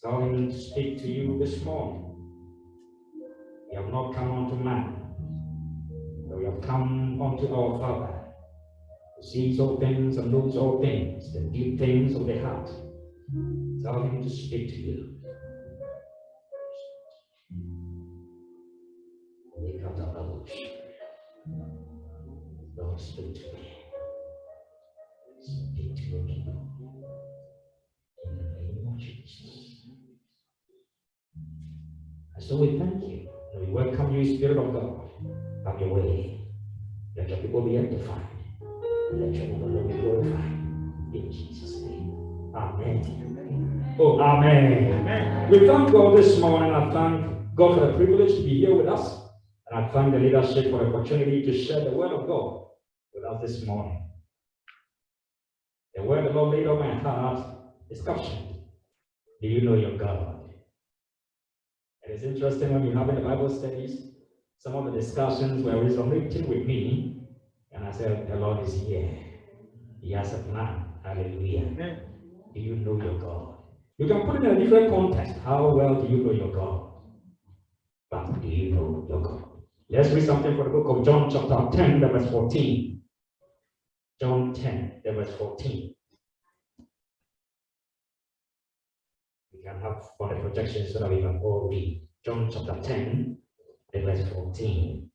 Tell him to speak to you this morning. We have not come unto man, but we have come unto our Father, who sees all things and knows all things, the deep things of the heart. Tell him to speak to you. Lord, speak to me. Speak to your people. In the name of Jesus. And so we thank you. And we welcome you, Spirit of God. Have your way. Let your people be edified. And let your name be glorified. In Jesus' name. Amen. Oh, amen. Amen. We thank God this morning. I thank God for the privilege to be here with us. And I thank the leadership for the opportunity to share the word of God with us this morning. The word the Lord laid on my heart is captioned, do you know your God? It is interesting when we have in the Bible studies, some of the discussions were resonating with me, and I said, the Lord is here. He has a plan. Hallelujah. Amen. Do you know your God? You can put it in a different context. How well do you know your God? But do you know your God? Let's read something from the book of John chapter 10, verse 14. John 10, verse 14. We can have on the projection so that we can all read. John chapter 10, verse 14.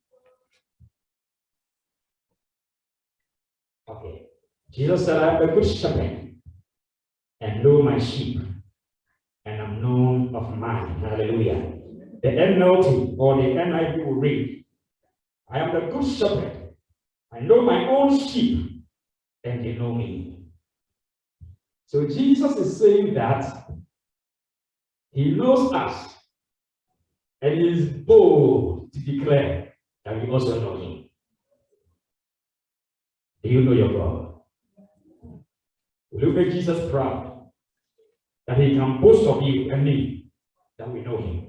Okay. Jesus said, I am a good shepherd and know my sheep, and am known of mine. Hallelujah. The NLT or the NIV will read, I am the good shepherd. I know my own sheep, and they know me. So Jesus is saying that he knows us, and he is bold to declare that we also know him. Do you know your God? Will you make Jesus proud that he can boast of you and me that we know him?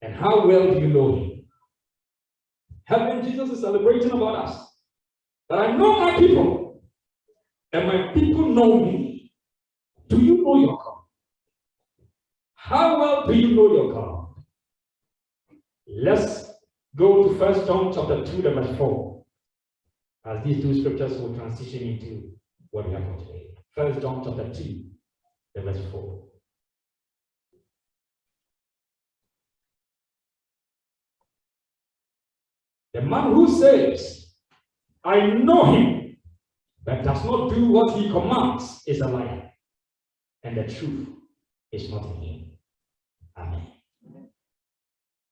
And how well do you know him? Heaven, Jesus is celebrating about us. That I know my people, and my people know me. Do you know your God? How well do you know your God? Let's go to 1 John chapter 2, verse 4. As these two scriptures will transition into what we have for today. 1 John chapter 2, verse 4. The man who says, I know him, but does not do what he commands is a liar, and the truth is not in him. Amen.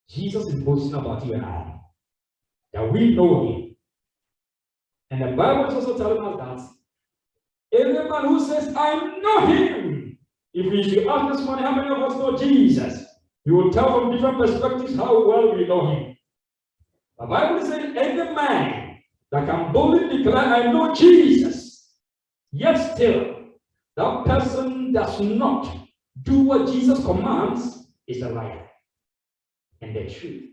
Jesus is boasting about you and I, that we know him. And the Bible is also telling us that any man who says, I know him, if we should ask this morning, how many of us know Jesus? We will tell from different perspectives how well we know him. The Bible says, any man that can boldly declare, I know Jesus, yet still, that person does not do what Jesus commands is a liar. And the truth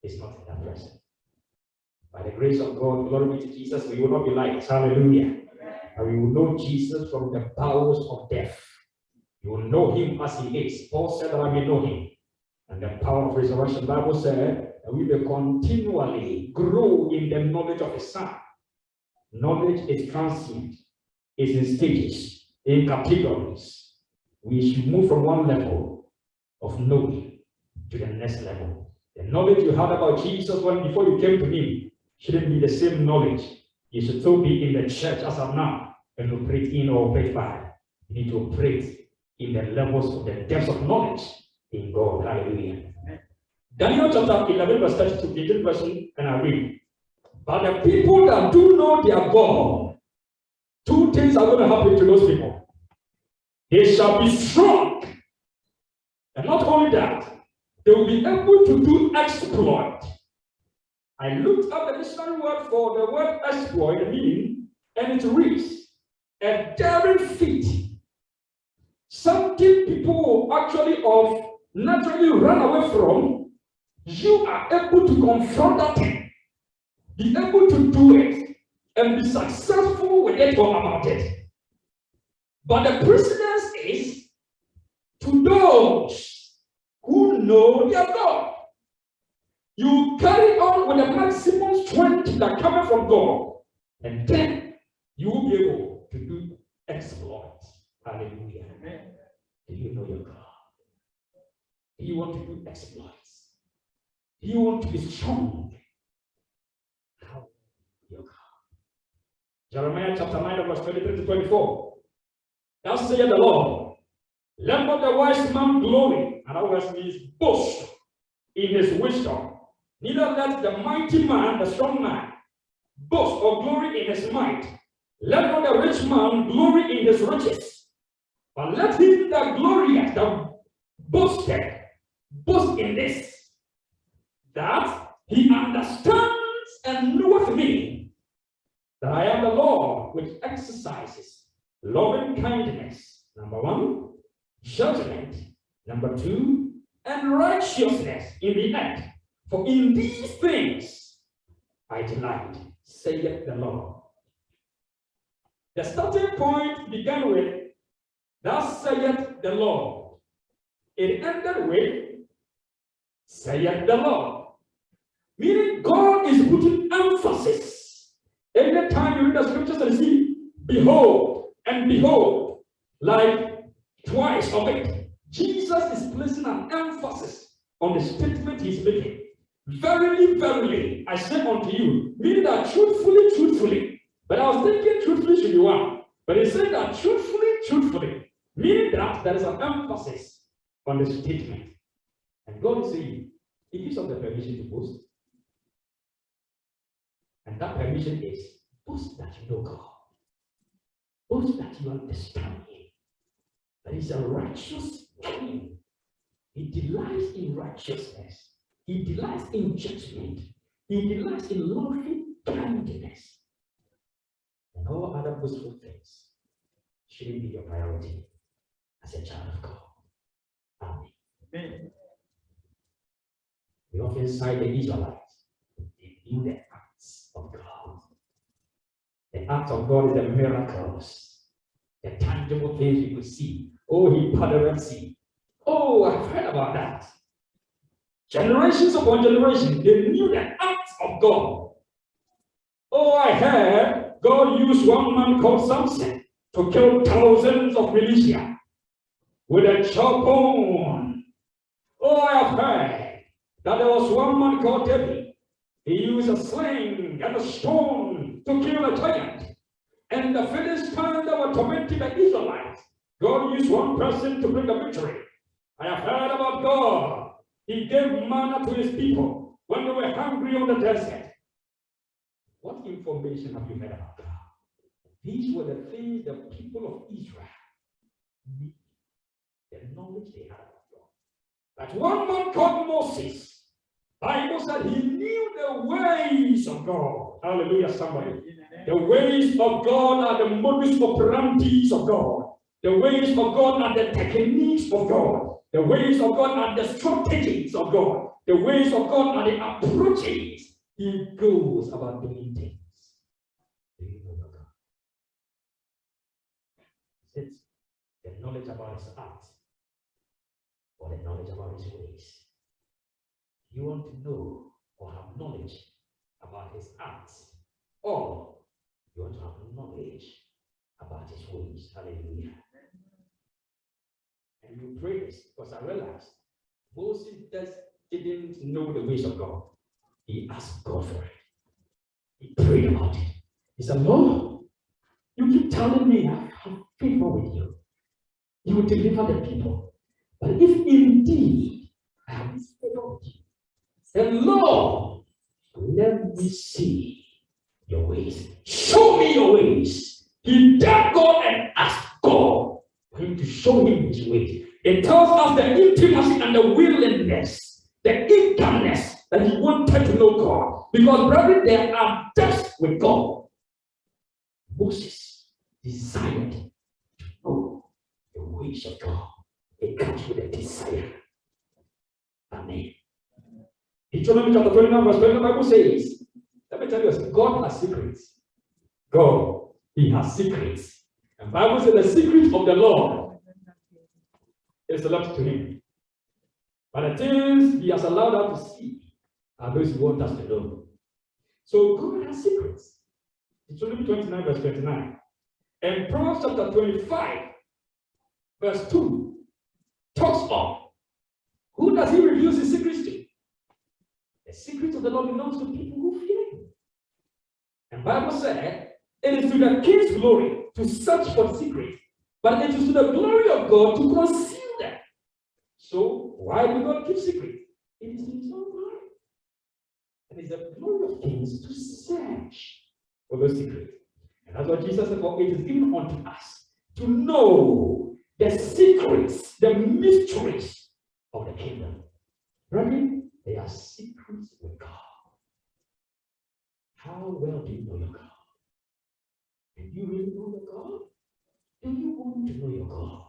is not in that person. By the grace of God, glory be to Jesus, we will not be liars. Hallelujah. And we will know Jesus from the bowels of death. You will know him as he is. Paul said that I may know him. And the power of resurrection, the Bible said that we will continually grow in the knowledge of his Son. Knowledge is transient, is in stages, in categories. We should move from one level of knowing to the next level. The knowledge you had about Jesus before you came to him shouldn't be the same knowledge. You should still be in the church as of now and operate in or operate by. You need to operate in the levels of the depths of knowledge in God. Hallelujah. Daniel chapter 11, verse 32, the English version, and I read. But the people that do know their God, two things are going to happen to those people. They shall be strong. And not only that, they will be able to do exploit. I looked up the dictionary word for the word exploit, the meaning, and it reads, a daring feat. Something people will actually naturally run away from. You are able to confront that thing, be able to do it, and be successful with it or about it. But the precedence is to those who know their God. You carry on with the maximum strength that comes from God, and then you will be able to do exploits. Hallelujah. Amen. Do you know your God? Do you want to do exploits? Do you want to be strong? How your God? Jeremiah chapter 9, verse 23 to 24. Thus saith the Lord, let not the wise man glory, and that word means boast in his wisdom. Neither let the mighty man, the strong man, boast or glory in his might. Let not the rich man glory in his riches. But let him that glorieth, that boasted, boast in this, that he understands and knoweth me, that I am the Lord which exercises loving kindness, number 1, judgment, number 2, and righteousness in the earth. For in these things I delight, saith the Lord. The starting point began with, thus saith the Lord. It ended with, saith the Lord. Meaning God is putting emphasis. Every time you read the scriptures and see, behold, and behold, like twice of it, Jesus is placing an emphasis on the statement he's making. Verily, verily, I say unto you, meaning that truthfully, truthfully. But I was thinking truthfully should be one. But he said that truthfully, truthfully, meaning that there is an emphasis on the statement. And God is saying, he gives us the permission to boast. And that permission is, boast that you know God. Boast that you understand him. That he's a righteous king. He delights in righteousness. He delights in judgment. He delights in loving kindness. And all other boastful things shouldn't be your priority as a child of God. Amen. Amen. We often cite the Israelites. They knew the acts of God. The acts of God is the miracles, the tangible things you could see. Oh, he parted the Red Sea. Oh, I've heard about that. Generations upon generations, they knew the acts of God. Oh, I heard God used one man called Samson to kill thousands of militia with a jawbone. Oh, I have heard that there was one man called David. He used a sling and a stone to kill a giant. And the Philistines that were tormenting the Israelites, God used one person to bring a victory. I have heard about God. He gave manna to his people when they were hungry on the desert. What information have you heard about God? These were the things the people of Israel needed, the knowledge they had about God. That one man called Moses, the Bible said he knew the ways of God. Hallelujah, somebody. The ways of God are the modus operandi of God. The ways of God are the techniques of God. The ways of God are the strategies of God. The ways of God are the approaches he goes about doing things. Do you know God? It's the knowledge about his acts or the knowledge about his ways. You want to know or have knowledge about his acts, or you want to have knowledge about his ways. Hallelujah. And you pray this because I realized Moses didn't know the ways of God. He asked God for it. He prayed about it. He said, Lord, you keep telling me I have favor with you. You will deliver the people. But if indeed I have favor with you, then Lord, let me see your ways. Show me your ways. He dared God and asked God for him to show him his ways. It tells us the intimacy and the willingness, the eagerness that he wanted to know God. Because, brethren, there are depths with God. Moses desired to know the ways of God. It comes with a desire. Amen. Deuteronomy chapter 29, verse 20, the Bible says, let me tell you, God has secrets. God, he has secrets. And the Bible says the secret of the Lord is left to him. But the things he has allowed us to see are those he wants us to know. So God has secrets. Deuteronomy 29, verse 29. And Proverbs chapter 25, verse 2, talks of who does he reveal his secrets to? The secret of the Lord belongs to people who fear him. And Bible said, it is to the king's glory to search for the secret, but it is to the glory of God to conceal them. So why do God keep secret? It is in his own glory. And it's the glory of kings to search for those secrets. And that's what Jesus said, for it is given unto us to know the secrets, the mysteries of the kingdom. Brethren, they are secrets with God. How well do you know your God? Do you really know your God? Do you want to know your God?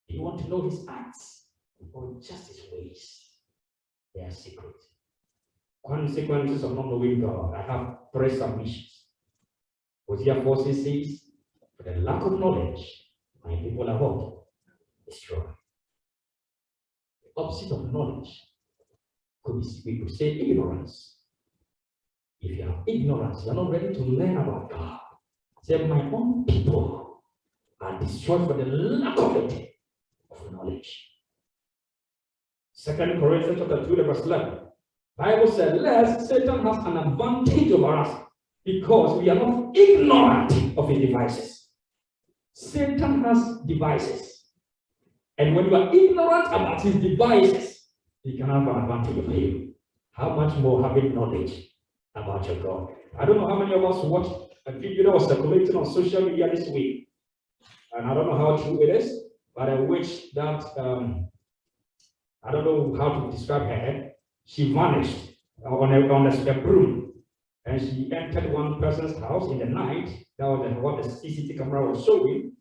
Do you want to know his acts or just his ways? They are secrets. Consequences of not knowing God. I have 3 submissions. Hosea 4 says, for the lack of knowledge, my people are what? Destroyed. The opposite of knowledge we could say ignorance. If you have ignorance, you are not ready to learn about God. Say, my own people are destroyed for the lack of it, of knowledge. 2 Corinthians chapter 2, verse 11. Bible says, lest Satan has an advantage over us because we are not ignorant of his devices. Satan has devices. And when you are ignorant about his devices, he can have an advantage over you. How much more having knowledge about your God? I don't know how many of us watched a video that was circulating on social media this week. And I don't know how true it is, but a witch that, I don't know how to describe her. She vanished on a broom. And she entered one person's house in the night. That was what the CCTV camera was showing.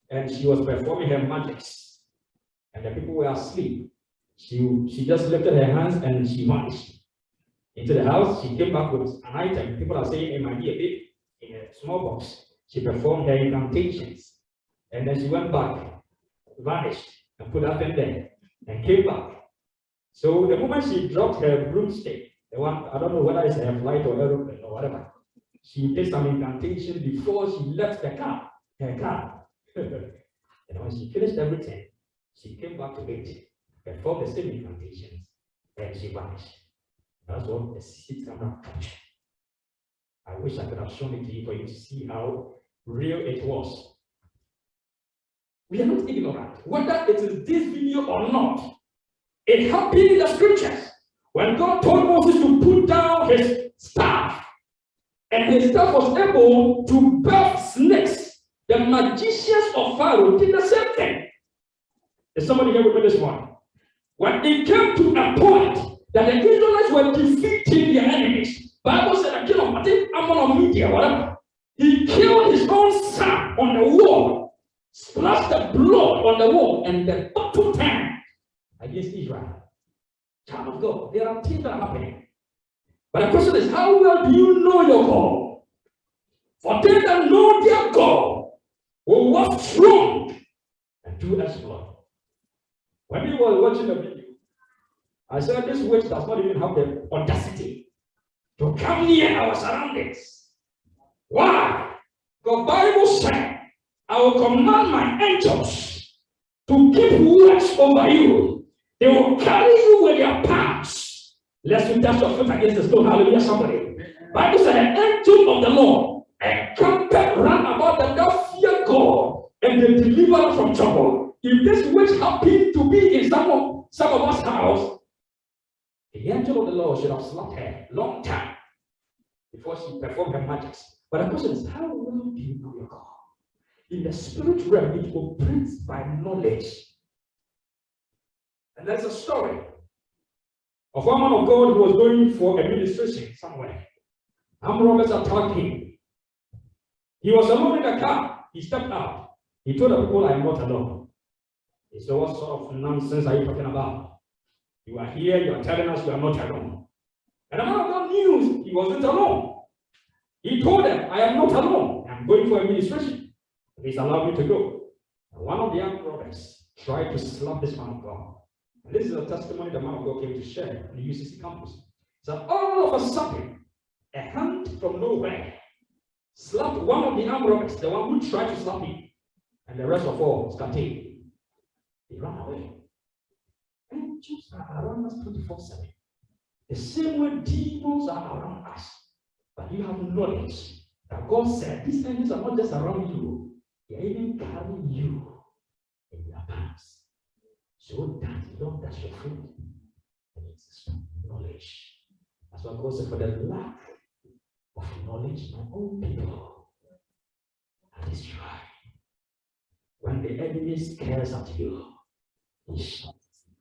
And she was performing her magics. And the people were asleep. She just lifted her hands and she vanished into the house. She came back with an item. People are saying it might be a bit in a small box. She performed her incantations. And then she went back, vanished, and put that in there, and came back. So the moment she dropped her broomstick, the one, I don't know whether it's a flight or aeroplane or whatever, she did some incantation before she left her car. And when she finished everything, she came back to it, performed the same incantations, and she vanished. That's what the CCTV camera captured. I wish I could have shown it to you for you to see how real it was. We are not ignorant. Whether it is this video or not, it happened in the scriptures. When God told Moses to put down his staff, and his staff was able to birth snakes, the magicians of Pharaoh did the same thing. Is somebody here with me this one? When it came to a point that the Israelites were defeating their enemies, Bible said the king of, I think Ammon or Media, whatever, he killed his own son on the wall, splashed the blood on the wall, and the battle turned against Israel. Child of God, there are things that are happening. But the question is, how well do you know your God? For they that know their God will walk strong and do exploit. When we were watching the video, I said this witch does not even have the audacity to come near our surroundings. Why? The Bible said, I will command my angels to keep watch over you. They will carry you with their palms, lest you dash your foot against the stone. Hallelujah, somebody. Bible said, an angel of the Lord encamped round about them that fear God, and they deliver them from trouble. If this witch happened to be in some of us house, the angel of the Lord should have slapped her long time before she performed her magics. But the question is, how well do you know your God? In the spirit realm, it operates by knowledge. And there's a story of one man of God who was going for administration somewhere. Armed robbers attacked him. He was alone in the car. He stepped out. He told the people, I am not alone. He said, what sort of nonsense are you talking about? You are here, you are telling us you are not alone. And the man of God knew he wasn't alone. He told them, I am not alone. I am going for administration. Please allow me to go. And one of the armed robbers tried to slap this man of God. And this is a testimony the man of God came to share in the UCC campus. So all of a sudden, a hand from nowhere slapped one of the armed robbers, the one who tried to slap him, and the rest of all scattered. They ran away. Angels are around us 24/7. The same way demons are around us. But you have knowledge that God said these angels are not just around you, they are even carrying you in their palms. So that love that's your fruit. And it's knowledge. That's what God said, for the lack of knowledge, my own people are destroyed. When the enemy scares at you, he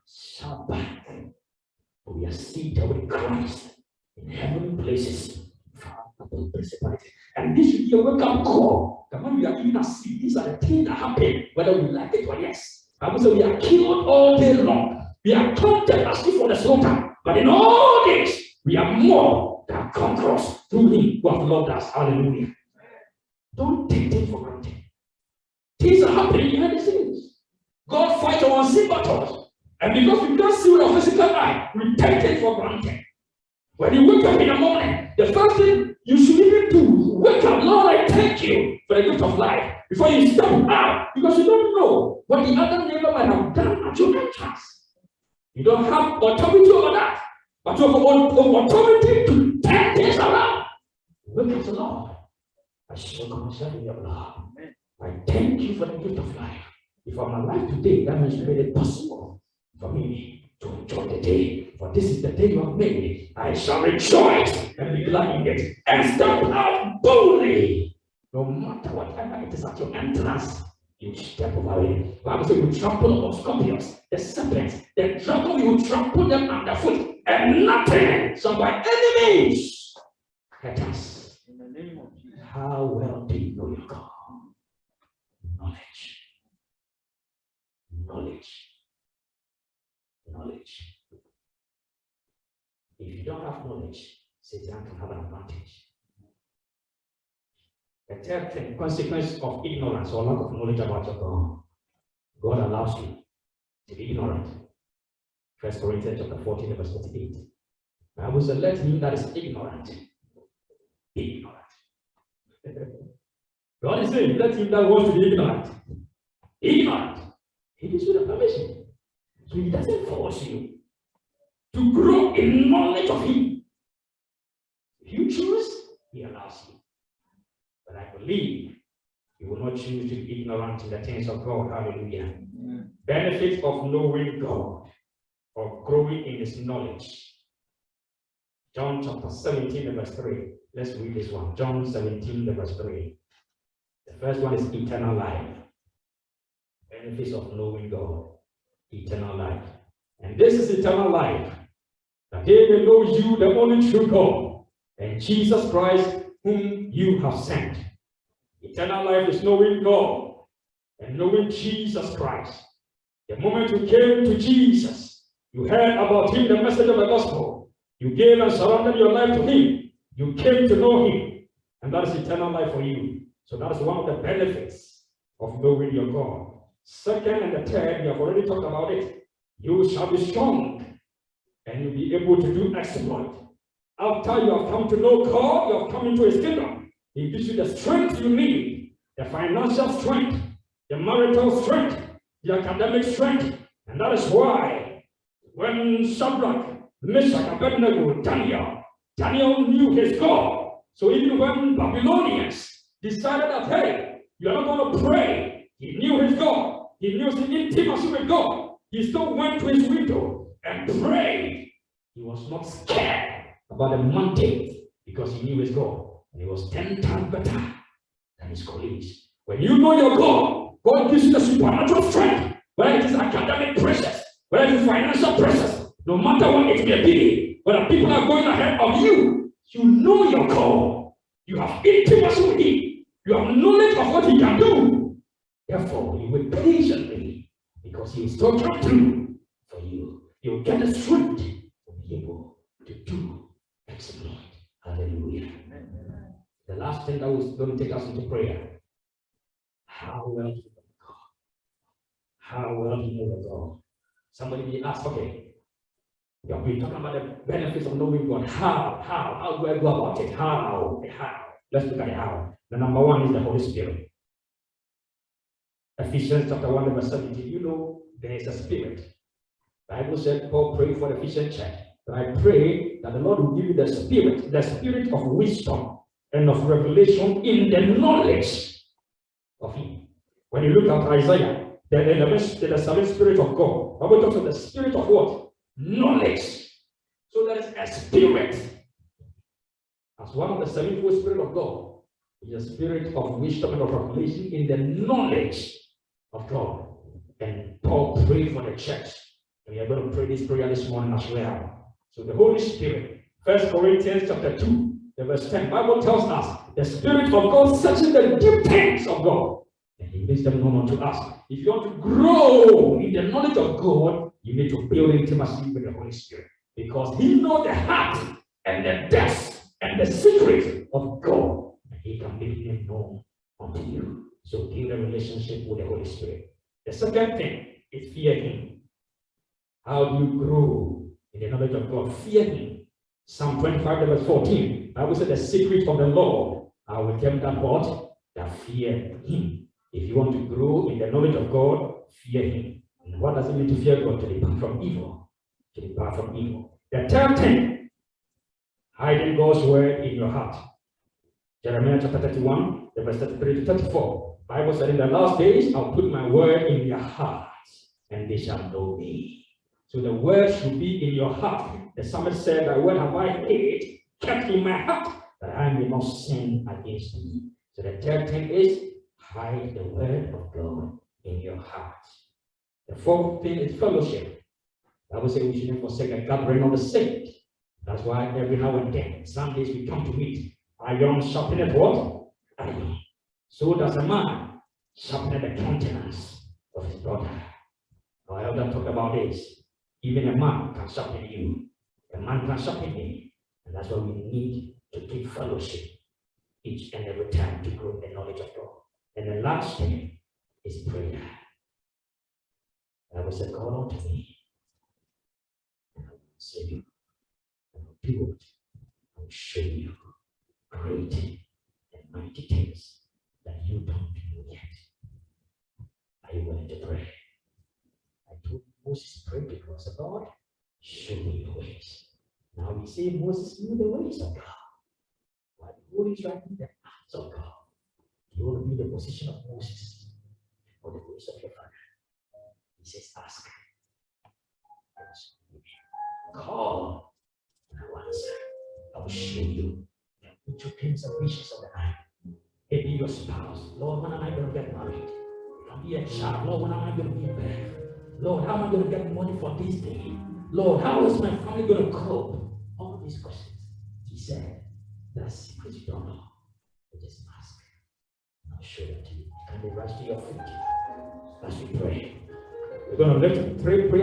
shall back. We are seated with Christ in heavenly places, far above principalities. And this should be a wake-up call. That when we are even asleep, these are the things that happen, whether we like it or yes. I will say we are killed all day long. We are counted as if for the slaughter. But in all this, we are more than conquerors through him who has loved us. Hallelujah. Don't take things for granted. Things are happening behind the scenes. God fights our unseen battles. And because we can't see with our physical eye, we take it for granted. When you wake up in the morning, the first thing you should even do, wake up, Lord, I thank you for the gift of life. Before you step out, because you don't know what the other neighbor might have done at your entrance. You don't have authority over that, but you have authority to turn things around. Wake up, Lord. I soak myself in your blood. I thank you for the gift of life. If I'm alive today, that means you made it possible for me to enjoy the day. For this is the day you have made. I shall rejoice and be glad in it. And step out boldly. No matter whatever it is at your entrance, you step over it. Bible says you trample on scorpions, the serpents, the dragon, you trample them underfoot, and nothing shall by any means hurt us. In the name of Jesus. How well do you know your God? Knowledge. Knowledge. Knowledge. If you don't have knowledge, Satan can have an advantage. The third thing, consequence of ignorance or lack of knowledge about your God. God allows you to be ignorant. 1 Corinthians chapter 14, verse 48. The Bible says, let him that is ignorant be ignorant. God is saying, let him that wants to be ignorant. Ignorant. He gives you the permission. So he doesn't force you to grow in knowledge of him. If you choose, he allows you. But I believe you will not choose to be ignorant in the things of God. Hallelujah. Benefits of knowing God or growing in his knowledge. John chapter 17, verse 3. Let's read this one. John 17, verse 3. The first one is eternal life. Benefits of knowing God. Eternal life. And this is eternal life, that they may know you, the only true God, and Jesus Christ, whom you have sent. Eternal life is knowing God and knowing Jesus Christ. The moment you came to Jesus, you heard about him, the message of the gospel. You gave and surrendered your life to him. You came to know him, and that is eternal life for you. So that is one of the benefits of knowing your God. Second and the third, we have already talked about it. You shall be strong, and you'll be able to do exploit. After you have come to know God, you have come into his kingdom. He gives you the strength you need, the financial strength, the marital strength, the academic strength. And that is why when Shadrach, Meshach, Abednego, Daniel knew his God. So even when Babylonians decided that, hey, you are not going to pray, he knew his God. He knew his intimacy with God. He still went to his window and prayed. He was not scared about the mountain because he knew his God. And he was 10 times better than his colleagues. When you know your God, God gives you the supernatural strength. Whether it is academic pressures, whether it is financial pressures, no matter what it may be, whether people are going ahead of you, you know your God. You have intimacy with him. You have knowledge of what he can do. Therefore, you wait patiently because he will still come through for you. You will get the strength to be able to do exploit. Hallelujah. Amen. The last thing that was going to take us into prayer. How well do you know God? How well do you know God? Somebody may ask, okay, we are talking about the benefits of knowing God. How do I go about it? How? Let's look at the how. The number one is the Holy Spirit. Ephesians chapter 1, verse 17. You know, there is a spirit. The Bible said, Paul prayed for the Ephesian church. But I pray that the Lord will give you the spirit of wisdom and of revelation in the knowledge of Him. When you look at Isaiah, the seven spirit of God. The Bible talks of the spirit of what? Knowledge. So there is a spirit. As one of the sevenfold spirit of God, is the spirit of wisdom and of revelation in the knowledge of God. And Paul prayed for the church. And we are going to pray this prayer this morning as well. So the Holy Spirit, 1 Corinthians chapter 2, the verse 10, the Bible tells us the Spirit of God searches the deep things of God. And He makes them known unto us. If you want to grow in the knowledge of God, you need to build intimacy with the Holy Spirit. Because He knows the heart and the depths and the secrets of God. And He can make them known unto you. So build a relationship with the Holy Spirit. The second thing is fear Him. How do you grow in the knowledge of God? Fear Him. Psalm 25, verse 14. I will say the secret of the Lord. I will tell that what? That fear Him. If you want to grow in the knowledge of God, fear Him. And what does it mean to fear God? To depart from evil. To depart from evil. The third thing, hiding God's word in your heart. Jeremiah chapter 31, the verse 33 to 34. Bible said, in the last days, I'll put my word in your hearts, and they shall know me. So the word should be in your heart. The psalmist said, "Thy word have I hid, kept in my heart, that I may not sin against thee." So the third thing is, hide the word of God in your heart. The fourth thing is fellowship. I would say we shouldn't forsake a gathering of the saints. That's why every now and then, Sundays we come to meet. Iron sharpeneth what? Iron. So does a man sharpen the countenance of his brother. Our elder talked about this. Even a man can sharpen you. A man can sharpen me. And that's why we need to keep fellowship each and every time to grow in the knowledge of God. And the last thing is prayer. I will say, "Call unto me, and I will save you. I will do it. I will show you great and mighty things that you don't know yet." Are you willing to pray? I told Moses pray because of God, show me the ways. Now we say Moses knew the ways of God. While the Holy Spirit knew the acts of God. You want to be in the position of Moses or the ways of your father. He says, ask. Call, and I will answer. I will show you the two things and wishes of the night. Maybe your spouse. Lord, when am I going to get married? It can be a child. Lord, when am I going to give birth? Lord, how am I going to get money for this day? Lord, how is my family going to cope? All these questions. He said, that's secret you don't know. You just ask. And I'll show it to you. Can you rise to your feet as we pray? We're going to let three pray.